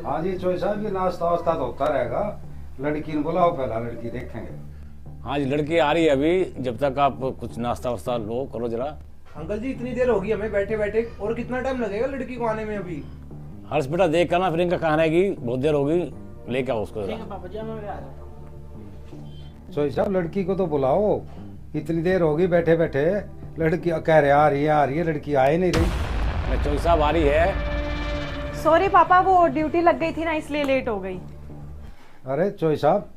हाँ जी चोई साहब, ये नाश्ता वास्ता तो होता रहेगा। लड़की ने बुलाओ, पहला लड़की देखेंगे। हाँ जी, लड़की आ रही है अभी, जब तक आप कुछ नाश्ता वास्ता लो करो जरा। अंकल जी इतनी देर होगी हमें बैठे बैठे, और कितना टाइम लगेगा लड़की को आने में अभी? हर्ष बेटा देख कर ना, फिर इनका कहाँ रहेगी, बहुत देर होगी, लेके आओ उसको जरा। पापा जी मैं आ रहा हूँ। चोई साहब लड़की को तो बुलाओ, इतनी देर होगी बैठे बैठे। लड़की कह रहे आ रही है, लड़की आए नहीं रही। चोई साहब आ रही है। सॉरी पापा, वो ड्यूटी लग गई थी ना, इसलिए लेट हो गई। अरे चोई साहब,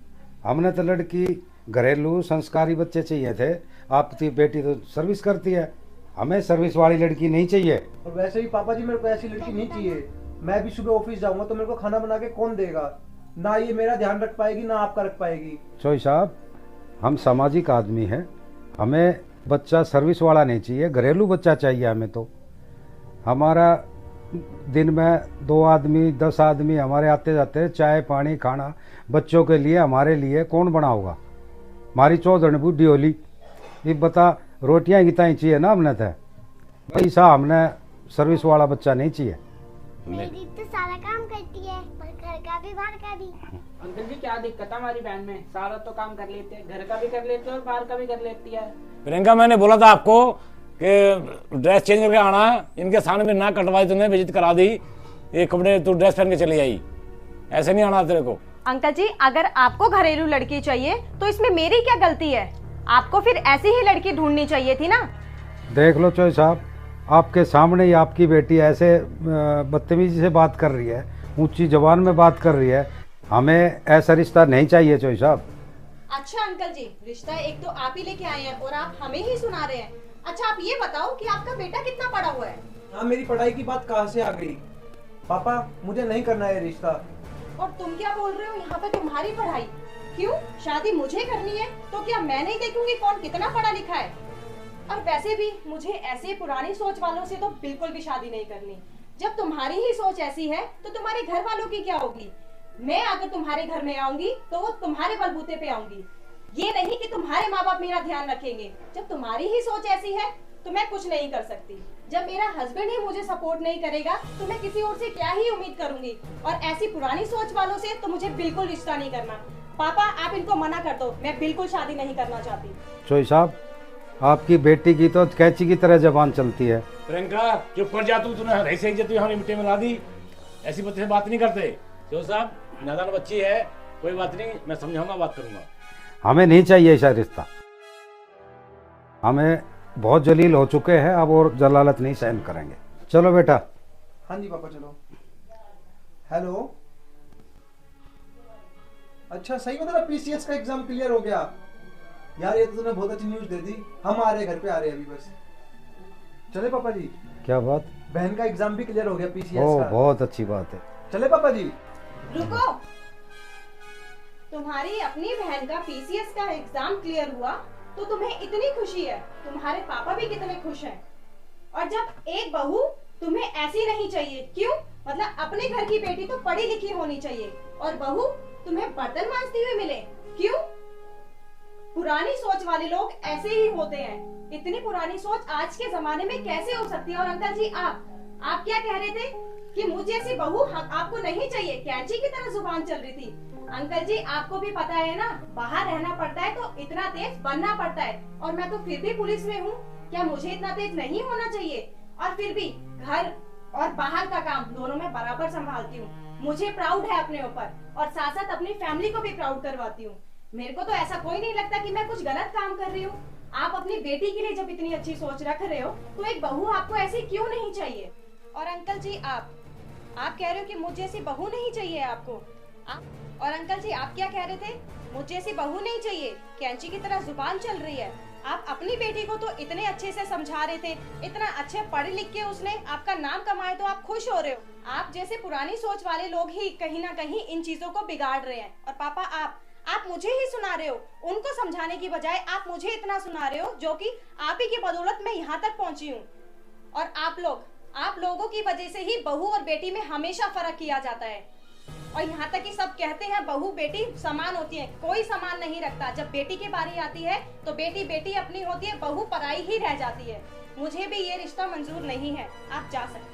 हमने तो लड़की घरेलू संस्कारी बच्चे चाहिए थे। आपकी बेटी तो सर्विस करती है, हमें सर्विस वाली लड़की नहीं चाहिए। और वैसे भी पापा जी मेरे को ऐसी लड़की नहीं चाहिए। मैं भी सुबह ऑफिस जाऊंगा तो मेरे को खाना बना के कौन देगा? ना ये मेरा ध्यान रख पाएगी ना आपका रख पाएगी। चोई साहब, हम सामाजिक आदमी हैं, हमें बच्चा सर्विस वाला नहीं चाहिए, घरेलू बच्चा चाहिए हमें। तो हमारा दिन में 2 आदमी 10 आदमी हमारे आते जाते, चाय पानी खाना बच्चों के लिए हमारे लिए कौन बनाओगा? हमारी चौधरी बूढ़ी होली, ये बता रोटियां गिताई चाहिए ना हमने। तो पैसा हमने सर्विस वाला बच्चा नहीं चाहिए। मेरी तो सारा काम करती है, घर का भी बाहर का भी। अंकल जी क्या दिक्कत है हमारी बहन में? सारा तो काम कर लेते हैं, घर का भी कर लेते हैं और बाहर का भी कर लेती है। प्रियंका मैंने बोला था आपको कि ड्रेस चेंज करके आना, इनके सामने में ना कटवाई, तुमने विजिट करा दी, ये कपड़े तू ड्रेस पहन के चली आई, ऐसे नहीं आना तेरे को। अंकल जी अगर आपको घरेलू लड़की चाहिए तो इसमें मेरी क्या गलती है? आपको फिर ऐसी ही लड़की ढूंढनी चाहिए थी ना। देख लो चोई साहब, आपके सामने ही आपकी बेटी ऐसे बदतमीजी से बात कर रही है, ऊंची जबान में बात कर रही है। हमें ऐसा रिश्ता नहीं चाहिए चोई साहब। अच्छा अंकल जी, रिश्ता एक तो आप ही लेके आए हैं और आप हमें ही सुना रहे हैं। अच्छा आप ये बताओ कि आपका बेटा कितना पढ़ा हुआ है? हाँ, मेरी पढ़ाई की बात कहाँ से आ गई? पापा मुझे नहीं करना है रिश्ता। और तुम क्या बोल रहे हो, यहाँ पे तुम्हारी पढ़ाई? क्यों, शादी मुझे करनी है तो क्या मैं नहीं देखूंगी कौन कितना पढ़ा लिखा है? और वैसे भी मुझे ऐसे पुरानी सोच वालों से तो बिल्कुल भी शादी नहीं करनी। जब तुम्हारी ही सोच ऐसी है तो तुम्हारे घर वालों की क्या होगी? मैं अगर तुम्हारे घर में आऊंगी तो वो तुम्हारे बलबूते पे आऊंगी, ये नहीं कि तुम्हारे माँ बाप मेरा ध्यान रखेंगे। जब तुम्हारी ही सोच ऐसी है तो मैं कुछ नहीं कर सकती। जब मेरा हस्बैंड ही मुझे सपोर्ट नहीं करेगा तो मैं किसी और से क्या ही उम्मीद करूंगी? और ऐसी पुरानी सोच वालों से तो मुझे बिल्कुल रिश्ता नहीं करना। पापा आप इनको मना कर दो, मैं बिल्कुल शादी नहीं करना चाहती। चोई साहब, आपकी बेटी की तो कैंची की तरह जबान चलती है। प्रियंका चुप कर जा तू, तूने रही से इज्जत हमारी मिट्टी में ला दी, ऐसी बच्चे से बात नहीं करते। जो साहब नादान बच्ची है, कोई बात नहीं, मैं समझाऊंगा, बात करूंगा। हमें नहीं चाहिए ऐसा रिश्ता, हमें बहुत जलील हो चुके हैं अब, और जलालत नहीं सहन करेंगे। चलो बेटा। हाँ जी पापा चलो। हेलो, अच्छा सही बता रहा, पीसीएस का एग्जाम क्लियर हो गया? यार ये तो तूने बहुत अच्छी न्यूज दे दी। हम आ रहे हैं, घर पे आ रहे हैं अभी बस। चले पापा जी? क्या बात? बहन का एग्जाम भी क्लियर हो गया पीसीएस ओ का। बहुत अच्छी बात है। चले पापा जी? रुको, तुम्हारी अपनी बहन का पीसीएस का एग्जाम क्लियर हुआ तो तुम्हें इतनी खुशी है, तुम्हारे पापा भी कितने खुश हैं। और जब एक बहू तुम्हें ऐसी नहीं चाहिए, क्यों? मतलब अपने घर की बेटी तो पढ़ी लिखी होनी चाहिए और बहू तुम्हें बर्तन मांजती हुई मिले, क्यों? पुरानी सोच वाले लोग ऐसे ही होते हैं। इतनी पुरानी सोच आज के जमाने में कैसे हो सकती है? और अंकल जी आप क्या कह रहे थे कि मुझे ऐसी बहू आपको नहीं चाहिए? कैंची की तरह जुबान चल रही थी। अंकल जी आपको भी पता है ना, बाहर रहना पड़ता है तो इतना तेज बनना पड़ता है, और मैं तो फिर भी पुलिस में हूँ, क्या मुझे इतना तेज नहीं होना चाहिए? और फिर भी घर और बाहर का काम दोनों में बराबर संभालती हूँ। मुझे प्राउड है अपने ऊपर, और साथ साथ अपनी फैमिली को भी प्राउड करवाती हूँ। मेरे को तो ऐसा कोई नहीं लगता कि मैं कुछ गलत काम कर रही हूँ। आप अपनी बेटी के लिए जब इतनी अच्छी सोच रख रहे हो तो एक बहू आपको ऐसी क्यों नहीं चाहिए? और अंकल जी आप कह रहे हो कि मुझे ऐसी बहू नहीं चाहिए आपको। और अंकल जी आप क्या कह रहे थे? मुझे ऐसी बहू नहीं चाहिए, कैंची की तरह जुबान चल रही है। आप अपनी बेटी को तो इतने अच्छे से समझा रहे थे, इतना अच्छे पढ़ लिख के उसने आपका नाम कमाए तो आप खुश हो रहे हो। आप जैसे पुरानी सोच वाले लोग ही कहीं ना कहीं इन चीजों को बिगाड़ रहे हैं। और पापा आप मुझे ही सुना रहे हो, उनको समझाने की बजाय आप मुझे इतना सुना रहे हो, जो कि आप ही की बदौलत मैं यहाँ तक पहुंची हूँ। और आप लोगों की वजह से ही बहू और बेटी में हमेशा फर्क किया जाता है। और यहाँ तक कि सब कहते हैं बहू बेटी समान होती है, कोई समान नहीं रखता। जब बेटी की बारी आती है तो बेटी बेटी अपनी होती है, बहू पराई ही रह जाती है। मुझे भी ये रिश्ता मंजूर नहीं है, आप जा सकते।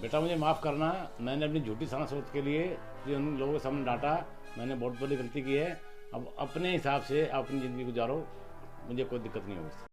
बेटा मुझे माफ़ करना, मैंने अपनी झूठी सना सोच के लिए जो उन लोगों के सामने डांटा, मैंने बहुत बड़ी गलती की है। अब अपने हिसाब से अपनी ज़िंदगी गुजारो, मुझे कोई दिक्कत नहीं होगी।